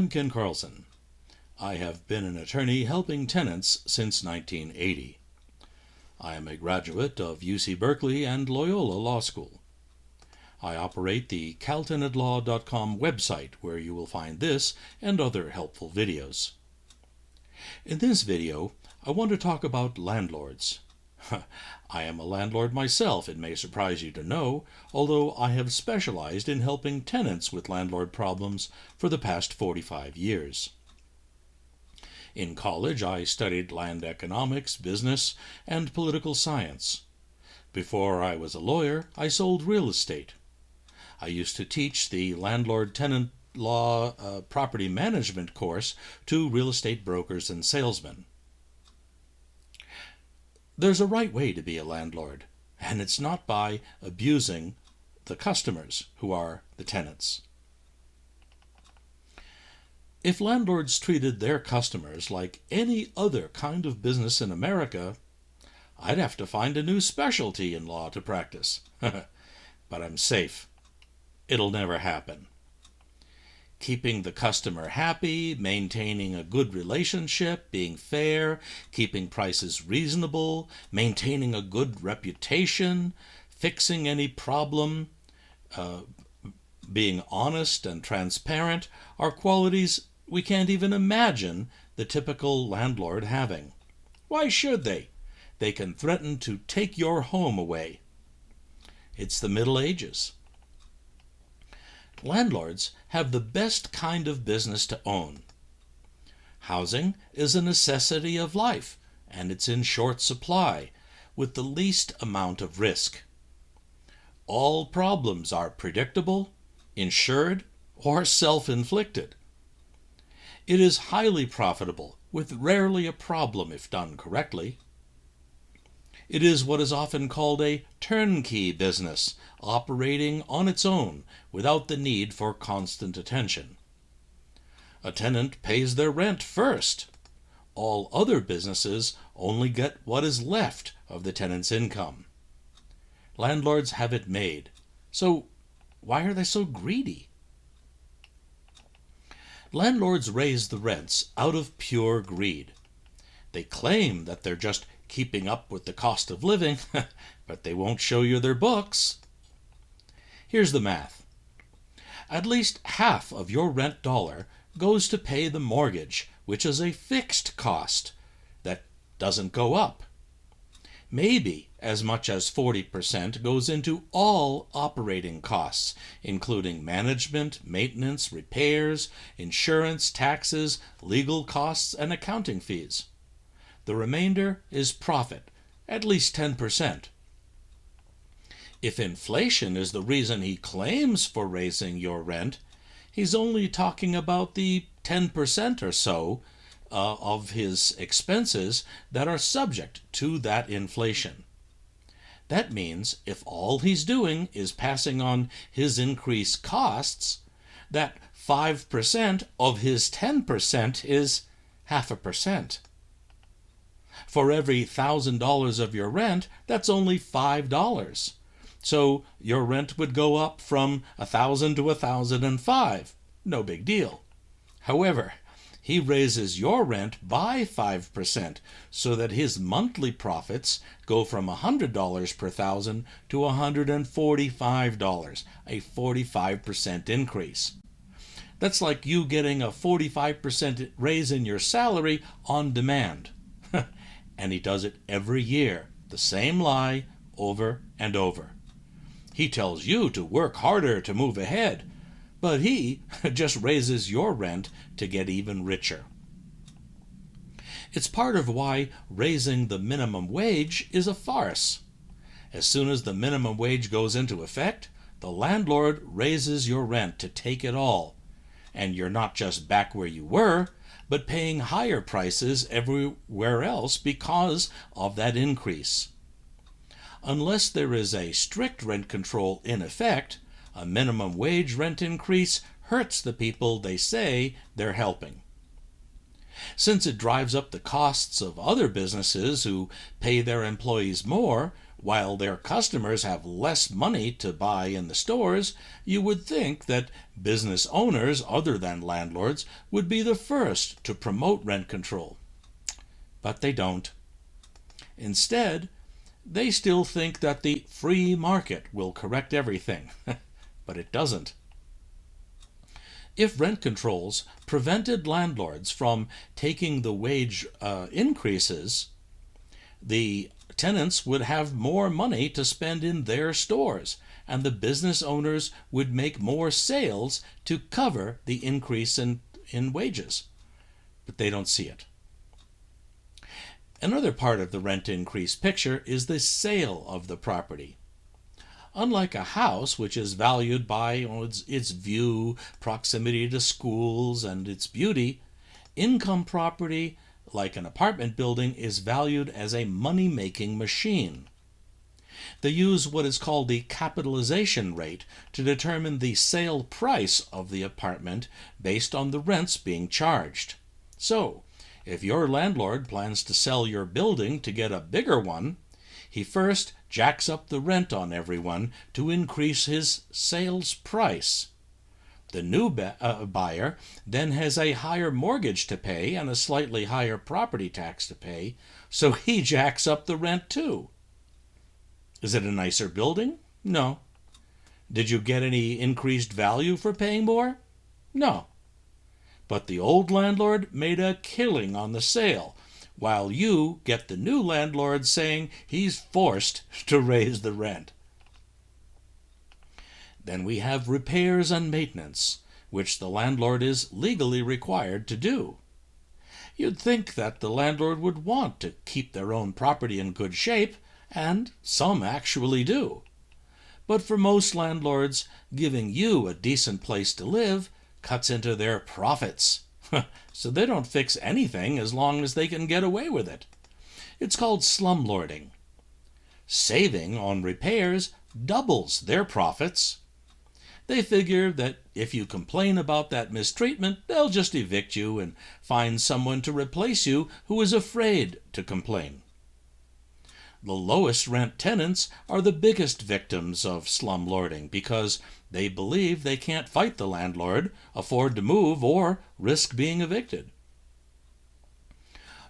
I'm Ken Carlson. I have been an attorney helping tenants since 1980. I am a graduate of UC Berkeley and Loyola Law School. I operate the caltenantlaw.com website, where you will find this and other helpful videos. In this video, I want to talk about landlords. I am a landlord myself, it may surprise you to know, although I have specialized in helping tenants with landlord problems for the past 45 years. In college, I studied land economics, business, and political science. Before I was a lawyer, I sold real estate. I used to teach the landlord-tenant law property management course to real estate brokers and salesmen. There's a right way to be a landlord, and it's not by abusing the customers, who are the tenants. If landlords treated their customers like any other kind of business in America, I'd have to find a new specialty in law to practice. But I'm safe. It'll never happen. Keeping the customer happy, maintaining a good relationship, being fair, keeping prices reasonable, maintaining a good reputation, fixing any problem, being honest and transparent are qualities we can't even imagine the typical landlord having. Why should they? They can threaten to take your home away. It's the Middle Ages. Landlords have the best kind of business to own. Housing is a necessity of life, and it's in short supply, with the least amount of risk. All problems are predictable, insured, or self-inflicted. It is highly profitable, with rarely a problem if done correctly. It is what is often called a turnkey business, operating on its own without the need for constant attention. A tenant pays their rent first. All other businesses only get what is left of the tenant's income. Landlords have it made. So why are they so greedy? Landlords raise the rents out of pure greed. They claim that they're just keeping up with the cost of living, but they won't show you their books. Here's the math. At least half of your rent dollar goes to pay the mortgage, which is a fixed cost that doesn't go up. Maybe as much as 40% goes into all operating costs, including management, maintenance, repairs, insurance, taxes, legal costs, and accounting fees. The remainder is profit, at least 10%. If inflation is the reason he claims for raising your rent, he's only talking about the 10% or so of his expenses that are subject to that inflation. That means if all he's doing is passing on his increased costs, that 5% of his 10% is 0.5%. For every $1,000 of your rent, that's only $5. So your rent would go up from $1,000 to $1,005. No big deal. However, he raises your rent by 5% so that his monthly profits go from $100 per thousand to $145, a 45% increase. That's like you getting a 45% raise in your salary on demand. And he does it every year, the same lie over and over. He tells you to work harder to move ahead, but he just raises your rent to get even richer. It's part of why raising the minimum wage is a farce. As soon as the minimum wage goes into effect, the landlord raises your rent to take it all, and you're not just back where you were, but paying higher prices everywhere else because of that increase. Unless there is a strict rent control in effect, a minimum wage rent increase hurts the people they say they're helping. Since it drives up the costs of other businesses who pay their employees more, While their customers have less money to buy in the stores, you would think that business owners other than landlords would be the first to promote rent control. But they don't. Instead, they still think that the free market will correct everything, but it doesn't. If rent controls prevented landlords from taking the wage increases, the tenants would have more money to spend in their stores, and the business owners would make more sales to cover the increase in wages. But they don't see it. Another part of the rent increase picture is the sale of the property. Unlike a house, which is valued by its view, proximity to schools, and its beauty, income property, like an apartment building, is valued as a money-making machine. They use what is called the capitalization rate to determine the sale price of the apartment based on the rents being charged. So, if your landlord plans to sell your building to get a bigger one, he first jacks up the rent on everyone to increase his sales price. The new buyer then has a higher mortgage to pay and a slightly higher property tax to pay, so he jacks up the rent too. Is it a nicer building? No. Did you get any increased value for paying more? No. But the old landlord made a killing on the sale, while you get the new landlord saying he's forced to raise the rent. Then we have repairs and maintenance, which the landlord is legally required to do. You'd think that the landlord would want to keep their own property in good shape, and some actually do. But for most landlords, giving you a decent place to live cuts into their profits. So they don't fix anything as long as they can get away with it. It's called slumlording. Saving on repairs doubles their profits. They figure that if you complain about that mistreatment, they'll just evict you and find someone to replace you who is afraid to complain. The lowest rent tenants are the biggest victims of slumlording because they believe they can't fight the landlord, afford to move, or risk being evicted.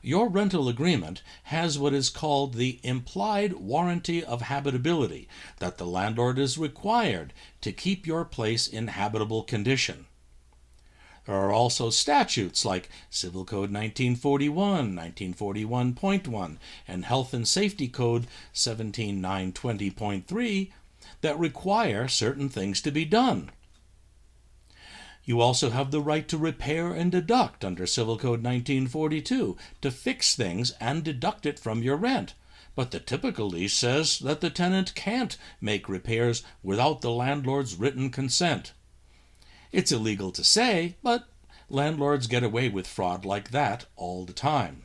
Your rental agreement has what is called the implied warranty of habitability, that the landlord is required to keep your place in habitable condition. There are also statutes like Civil Code 1941, 1941.1, and Health and Safety Code 17920.3 that require certain things to be done. You also have the right to repair and deduct under Civil Code 1942 to fix things and deduct it from your rent. But the typical lease says that the tenant can't make repairs without the landlord's written consent. It's illegal to say, but landlords get away with fraud like that all the time.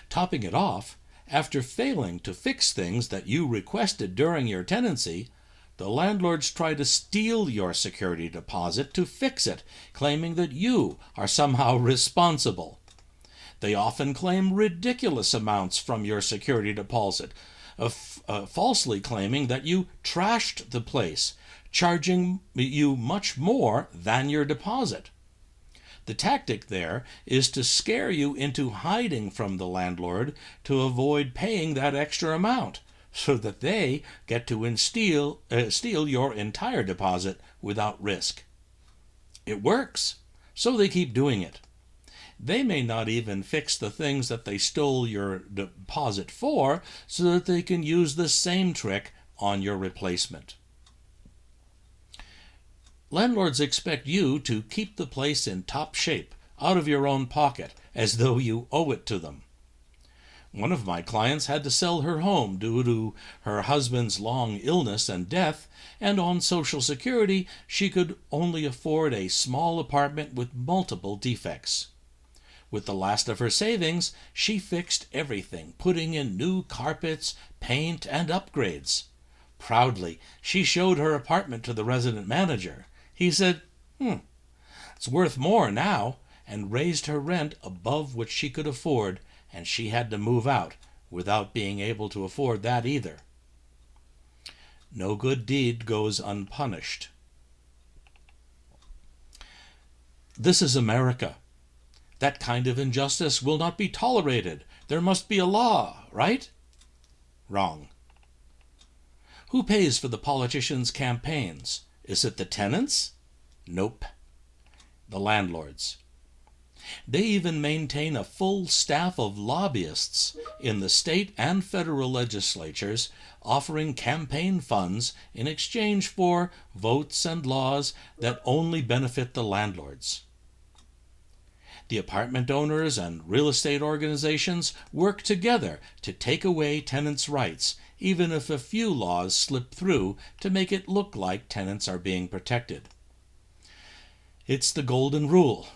Topping it off, after failing to fix things that you requested during your tenancy, the landlords try to steal your security deposit to fix it, claiming that you are somehow responsible. They often claim ridiculous amounts from your security deposit, falsely claiming that you trashed the place, charging you much more than your deposit. The tactic there is to scare you into hiding from the landlord to avoid paying that extra amount, so that they get to steal your entire deposit without risk. It works, so they keep doing it. They may not even fix the things that they stole your deposit for, so that they can use the same trick on your replacement. Landlords expect you to keep the place in top shape, out of your own pocket, as though you owe it to them. One of my clients had to sell her home due to her husband's long illness and death, and on Social Security she could only afford a small apartment with multiple defects. With the last of her savings, she fixed everything, putting in new carpets, paint, and upgrades. Proudly, she showed her apartment to the resident manager. He said, "It's worth more now," and raised her rent above what she could afford, and she had to move out without being able to afford that either. No good deed goes unpunished. This is America. That kind of injustice will not be tolerated. There must be a law, right? Wrong. Who pays for the politicians' campaigns? Is it the tenants? Nope. The landlords. They even maintain a full staff of lobbyists in the state and federal legislatures offering campaign funds in exchange for votes and laws that only benefit the landlords. The apartment owners and real estate organizations work together to take away tenants' rights, even if a few laws slip through to make it look like tenants are being protected. It's the golden rule.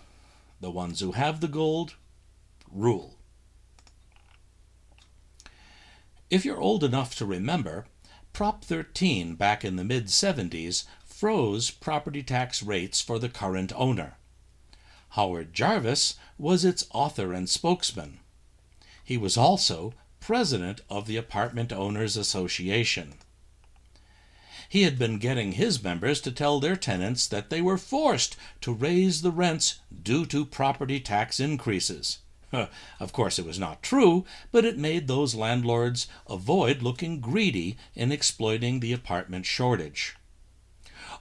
The ones who have the gold rule. If you're old enough to remember, Prop 13 back in the mid-70s froze property tax rates for the current owner. Howard Jarvis was its author and spokesman. He was also president of the Apartment Owners Association. He had been getting his members to tell their tenants that they were forced to raise the rents due to property tax increases. Of course, it was not true, but it made those landlords avoid looking greedy in exploiting the apartment shortage.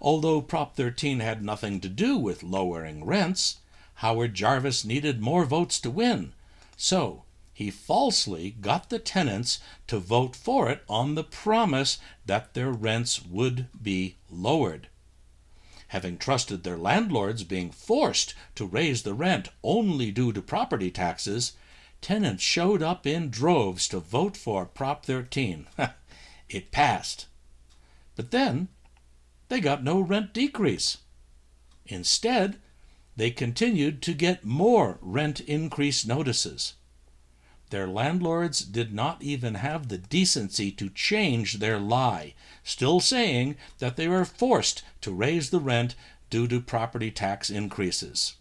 Although Prop 13 had nothing to do with lowering rents, Howard Jarvis needed more votes to win, so he falsely got the tenants to vote for it on the promise that their rents would be lowered. Having trusted their landlords being forced to raise the rent only due to property taxes, tenants showed up in droves to vote for Prop 13. It passed. But then they got no rent decrease. Instead, they continued to get more rent increase notices. Their landlords did not even have the decency to change their lie, still saying that they were forced to raise the rent due to property tax increases.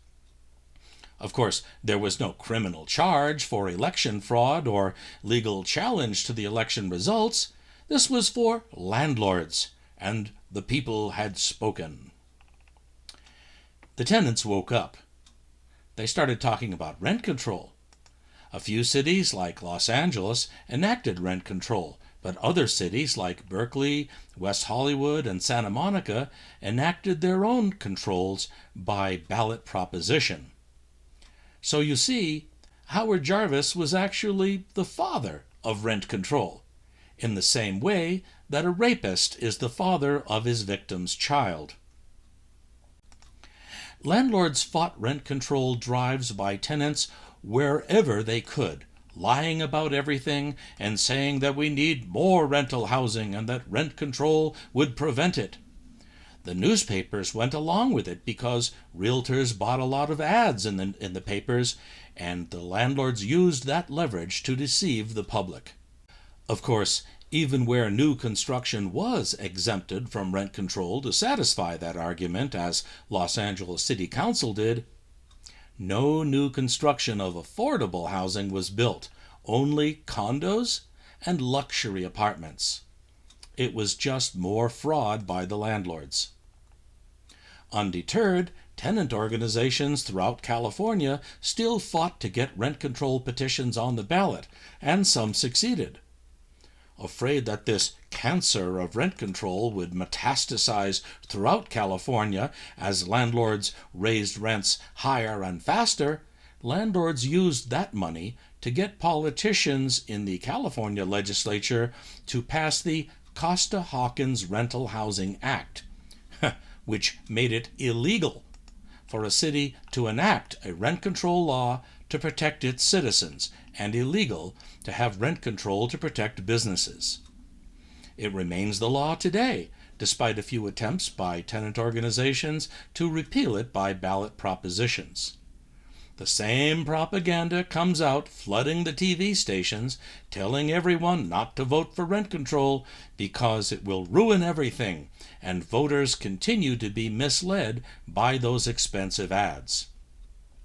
Of course, there was no criminal charge for election fraud or legal challenge to the election results. This was for landlords, and the people had spoken. The tenants woke up. They started talking about rent control. A few cities like Los Angeles enacted rent control, but other cities like Berkeley, West Hollywood, and Santa Monica enacted their own controls by ballot proposition. So you see, Howard Jarvis was actually the father of rent control, in the same way that a rapist is the father of his victim's child. Landlords fought rent control drives by tenants wherever they could, lying about everything and saying that we need more rental housing and that rent control would prevent it. The newspapers went along with it because realtors bought a lot of ads in the papers, and the landlords used that leverage to deceive the public. Of course, even where new construction was exempted from rent control to satisfy that argument, as Los Angeles City Council did, no new construction of affordable housing was built, only condos and luxury apartments. It was just more fraud by the landlords. Undeterred, tenant organizations throughout California still fought to get rent control petitions on the ballot, and some succeeded. Afraid that this cancer of rent control would metastasize throughout California as landlords raised rents higher and faster, landlords used that money to get politicians in the California legislature to pass the Costa-Hawkins Rental Housing Act, which made it illegal for a city to enact a rent control law to protect its citizens, and illegal to have rent control to protect businesses. It remains the law today, despite a few attempts by tenant organizations to repeal it by ballot propositions. The same propaganda comes out flooding the TV stations, telling everyone not to vote for rent control because it will ruin everything, and voters continue to be misled by those expensive ads.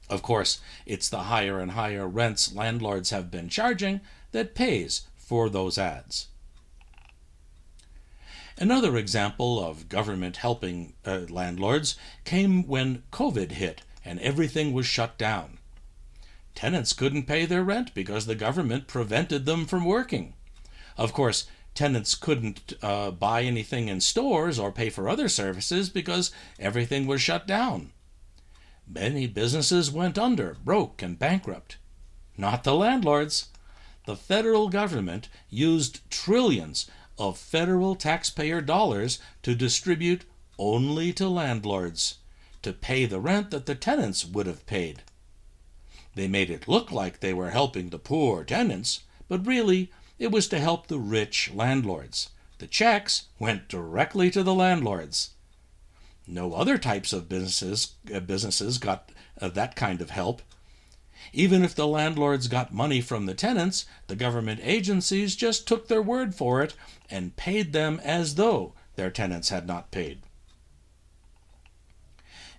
Of course, it's the higher and higher rents landlords have been charging that pays for those ads. Another example of government helping landlords came when COVID hit and everything was shut down. Tenants couldn't pay their rent because the government prevented them from working. Of course, tenants couldn't buy anything in stores or pay for other services because everything was shut down. Many businesses went under, broke, and bankrupt. Not the landlords. The federal government used trillions of federal taxpayer dollars to distribute only to landlords, to pay the rent that the tenants would have paid. They made it look like they were helping the poor tenants, but really it was to help the rich landlords. The checks went directly to the landlords. No other types of businesses got that kind of help. Even if the landlords got money from the tenants, the government agencies just took their word for it and paid them as though their tenants had not paid.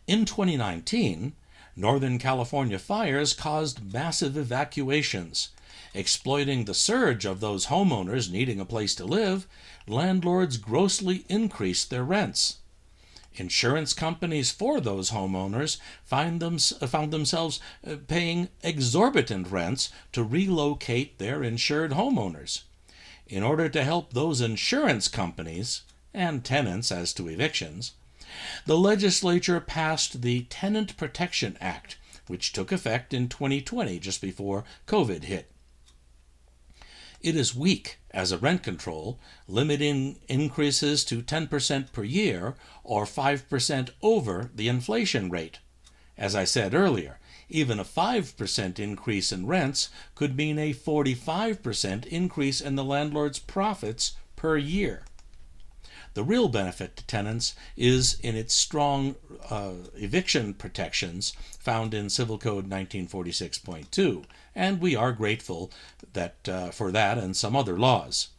In 2019, Northern California fires caused massive evacuations. Exploiting the surge of those homeowners needing a place to live, landlords grossly increased their rents. Insurance companies for those homeowners found themselves paying exorbitant rents to relocate their insured homeowners. In order to help those insurance companies and tenants as to evictions, the legislature passed the Tenant Protection Act, which took effect in 2020, just before COVID hit. It is weak as a rent control, limiting increases to 10% per year or 5% over the inflation rate. As I said earlier, even a 5% increase in rents could mean a 45% increase in the landlord's profits per year. The real benefit to tenants is in its strong eviction protections found in Civil Code 1946.2, and we are grateful for that and some other laws.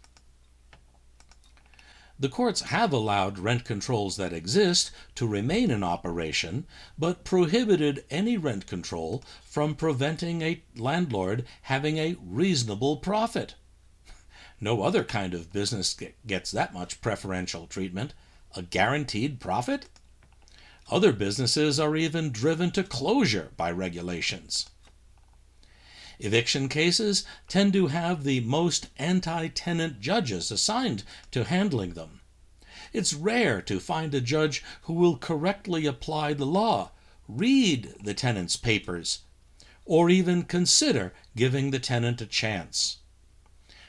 The courts have allowed rent controls that exist to remain in operation, but prohibited any rent control from preventing a landlord having a reasonable profit. No other kind of business gets that much preferential treatment. A guaranteed profit? Other businesses are even driven to closure by regulations. Eviction cases tend to have the most anti-tenant judges assigned to handling them. It's rare to find a judge who will correctly apply the law, read the tenant's papers, or even consider giving the tenant a chance.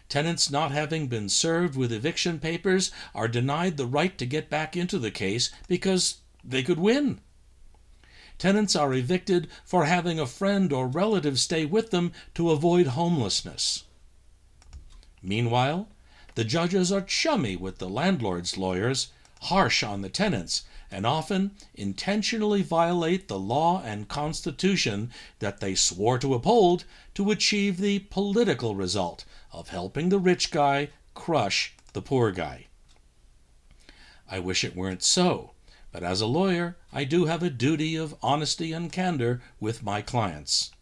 Tenants not having been served with eviction papers are denied the right to get back into the case because they could win. Tenants are evicted for having a friend or relative stay with them to avoid homelessness. Meanwhile, the judges are chummy with the landlord's lawyers, harsh on the tenants, and often intentionally violate the law and constitution that they swore to uphold to achieve the political result of helping the rich guy crush the poor guy. I wish it weren't so, but as a lawyer, I do have a duty of honesty and candor with my clients.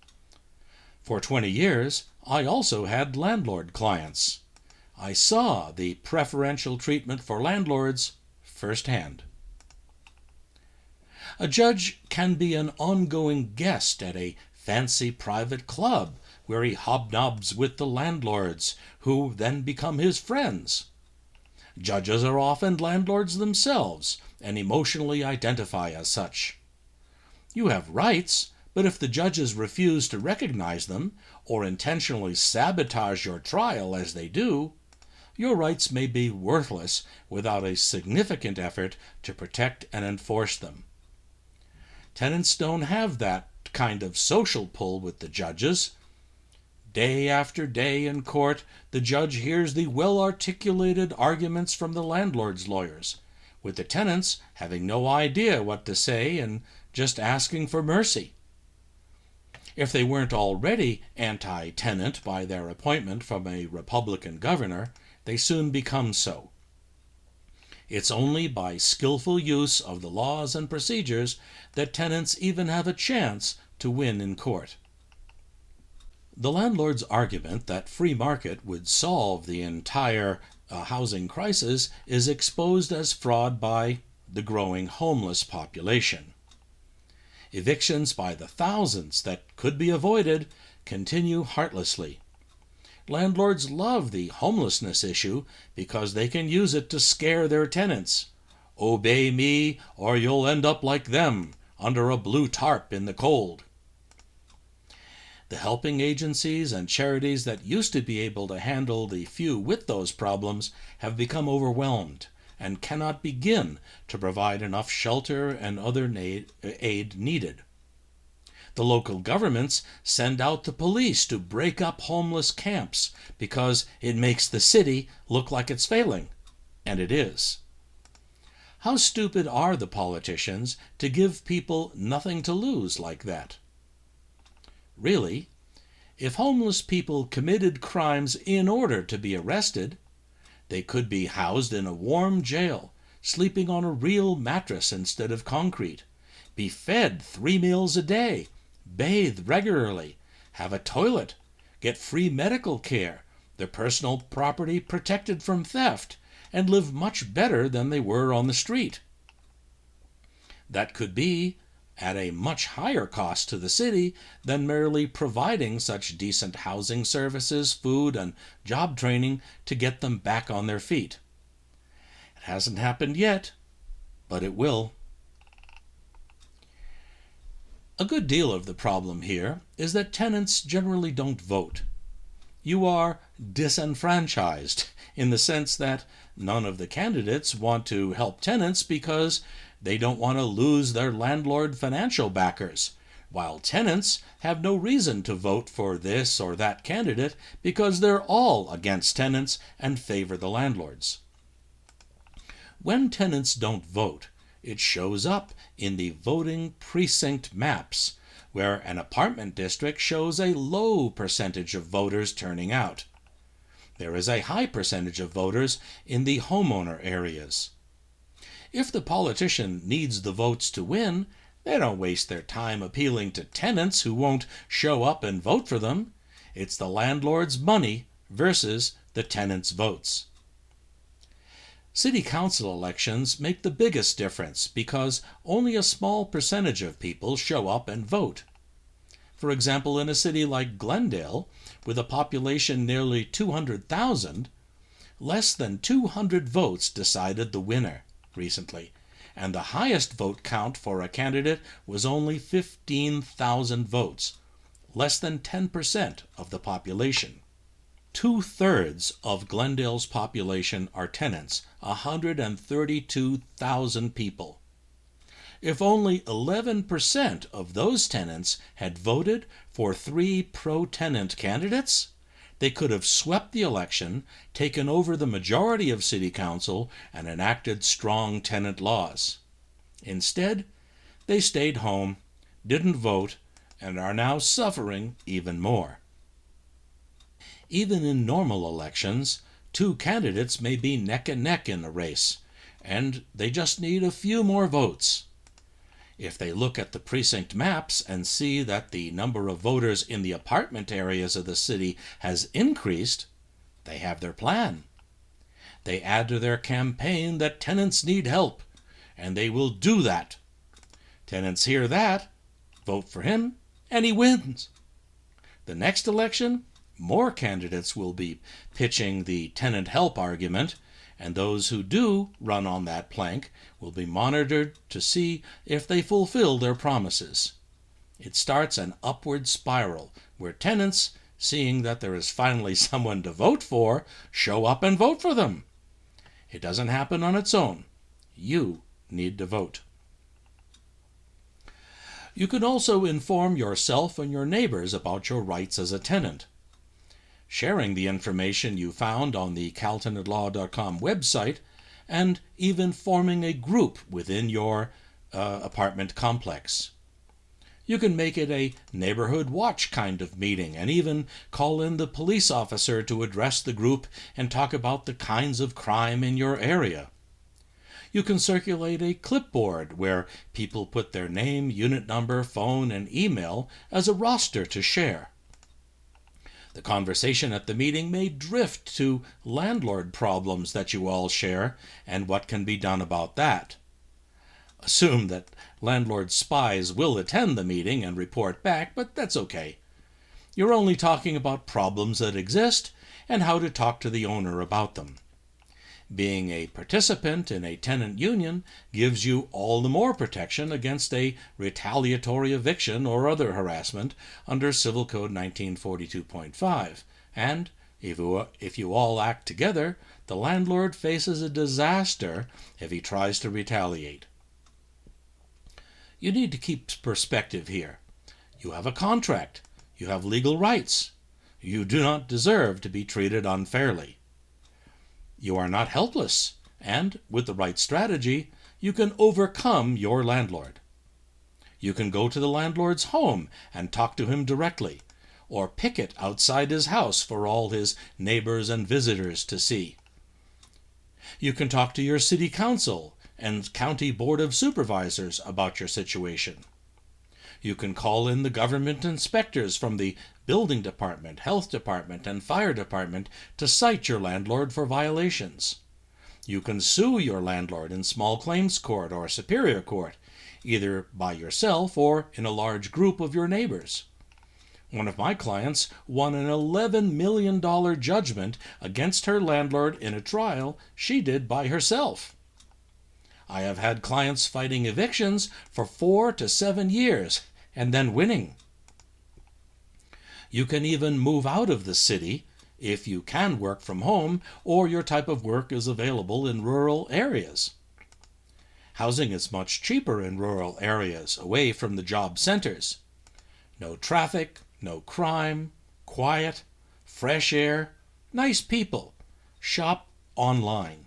For 20 years, I also had landlord clients. I saw the preferential treatment for landlords firsthand. A judge can be an ongoing guest at a fancy private club where he hobnobs with the landlords, who then become his friends. Judges are often landlords themselves and emotionally identify as such. You have rights, but if the judges refuse to recognize them or intentionally sabotage your trial as they do, your rights may be worthless without a significant effort to protect and enforce them. Tenants don't have that kind of social pull with the judges. Day after day in court, the judge hears the well-articulated arguments from the landlord's lawyers, with the tenants having no idea what to say and just asking for mercy. If they weren't already anti-tenant by their appointment from a Republican governor, they soon become so. It's only by skillful use of the laws and procedures that tenants even have a chance to win in court. The landlord's argument that free market would solve the entire housing crisis is exposed as fraud by the growing homeless population. Evictions by the thousands that could be avoided continue heartlessly. Landlords love the homelessness issue because they can use it to scare their tenants. Obey me or you'll end up like them, under a blue tarp in the cold. The helping agencies and charities that used to be able to handle the few with those problems have become overwhelmed and cannot begin to provide enough shelter and other aid needed. The local governments send out the police to break up homeless camps because it makes the city look like it's failing, and it is. How stupid are the politicians to give people nothing to lose like that? Really, if homeless people committed crimes in order to be arrested, they could be housed in a warm jail, sleeping on a real mattress instead of concrete, be fed 3 meals a day, bathe regularly, have a toilet, get free medical care, their personal property protected from theft, and live much better than they were on the street. That could be at a much higher cost to the city than merely providing such decent housing services, food, and job training to get them back on their feet. It hasn't happened yet, but it will. A good deal of the problem here is that tenants generally don't vote. You are disenfranchised in the sense that none of the candidates want to help tenants because they don't want to lose their landlord financial backers, while tenants have no reason to vote for this or that candidate because they're all against tenants and favor the landlords. When tenants don't vote, it shows up in the voting precinct maps, where an apartment district shows a low percentage of voters turning out. There is a high percentage of voters in the homeowner areas. If the politician needs the votes to win, they don't waste their time appealing to tenants who won't show up and vote for them. It's the landlord's money versus the tenant's votes. City council elections make the biggest difference because only a small percentage of people show up and vote. For example, in a city like Glendale, with a population nearly 200,000, less than 200 votes decided the winner recently, and the highest vote count for a candidate was only 15,000 votes, less than 10% of the population. 2/3 of Glendale's population are tenants, 132,000 people. If only 11% of those tenants had voted for 3 pro-tenant candidates, they could have swept the election, taken over the majority of city council, and enacted strong tenant laws. Instead, they stayed home, didn't vote, and are now suffering even more. Even in normal elections, 2 candidates may be neck and neck in a race, and they just need a few more votes. If they look at the precinct maps and see that the number of voters in the apartment areas of the city has increased, they have their plan. They add to their campaign that tenants need help, and they will do that. Tenants hear that, vote for him, and he wins. The next election, more candidates will be pitching the tenant help argument, and those who do run on that plank will be monitored to see if they fulfill their promises. It starts an upward spiral where tenants, seeing that there is finally someone to vote for, show up and vote for them. It doesn't happen on its own. You need to vote. You can also inform yourself and your neighbors about your rights as a tenant. Sharing the information you found on the caltenantlaw.com website, and even forming a group within your apartment complex. You can make it a neighborhood watch kind of meeting and even call in the police officer to address the group and talk about the kinds of crime in your area. You can circulate a clipboard where people put their name, unit number, phone, and email as a roster to share. The conversation at the meeting may drift to landlord problems that you all share and what can be done about that. Assume that landlord spies will attend the meeting and report back, but that's okay. You're only talking about problems that exist and how to talk to the owner about them. Being a participant in a tenant union gives you all the more protection against a retaliatory eviction or other harassment under Civil Code 1942.5. And if you all act together, the landlord faces a disaster if he tries to retaliate. You need to keep perspective here. You have a contract. You have legal rights. You do not deserve to be treated unfairly. You are not helpless, and with the right strategy, you can overcome your landlord. You can go to the landlord's home and talk to him directly, or picket outside his house for all his neighbors and visitors to see. You can talk to your city council and county board of supervisors about your situation. You can call in the government inspectors from the building department, health department, and fire department to cite your landlord for violations. You can sue your landlord in small claims court or superior court, either by yourself or in a large group of your neighbors. One of my clients won an $11 million judgment against her landlord in a trial she did by herself. I have had clients fighting evictions for 4 to 7 years and then winning. You can even move out of the city if you can work from home or your type of work is available in rural areas. Housing is much cheaper in rural areas, away from the job centers. No traffic, no crime, quiet, fresh air, nice people. Shop online.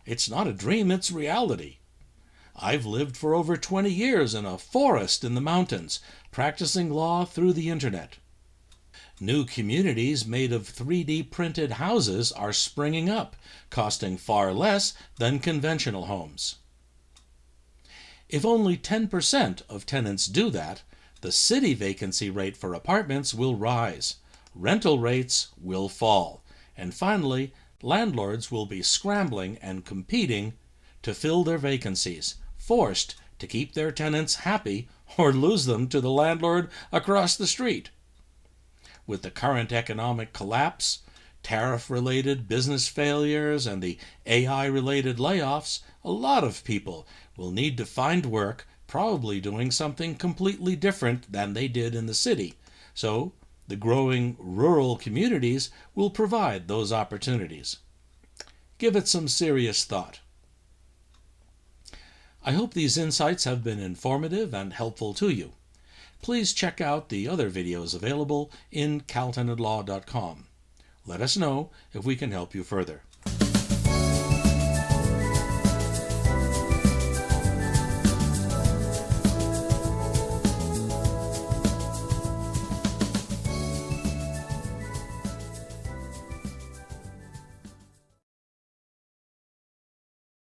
It's not a dream, it's reality. I've lived for over 20 years in a forest in the mountains, practicing law through the internet. New communities made of 3D printed houses are springing up, costing far less than conventional homes. If only 10% of tenants do that, the city vacancy rate for apartments will rise, rental rates will fall, and finally, landlords will be scrambling and competing to fill their vacancies, forced to keep their tenants happy or lose them to the landlord across the street. With the current economic collapse, tariff-related business failures, and the AI-related layoffs, a lot of people will need to find work, probably doing something completely different than they did in the city. So, the growing rural communities will provide those opportunities. Give it some serious thought. I hope these insights have been informative and helpful to you. Please check out the other videos available in caltenantlaw.com. Let us know if we can help you further.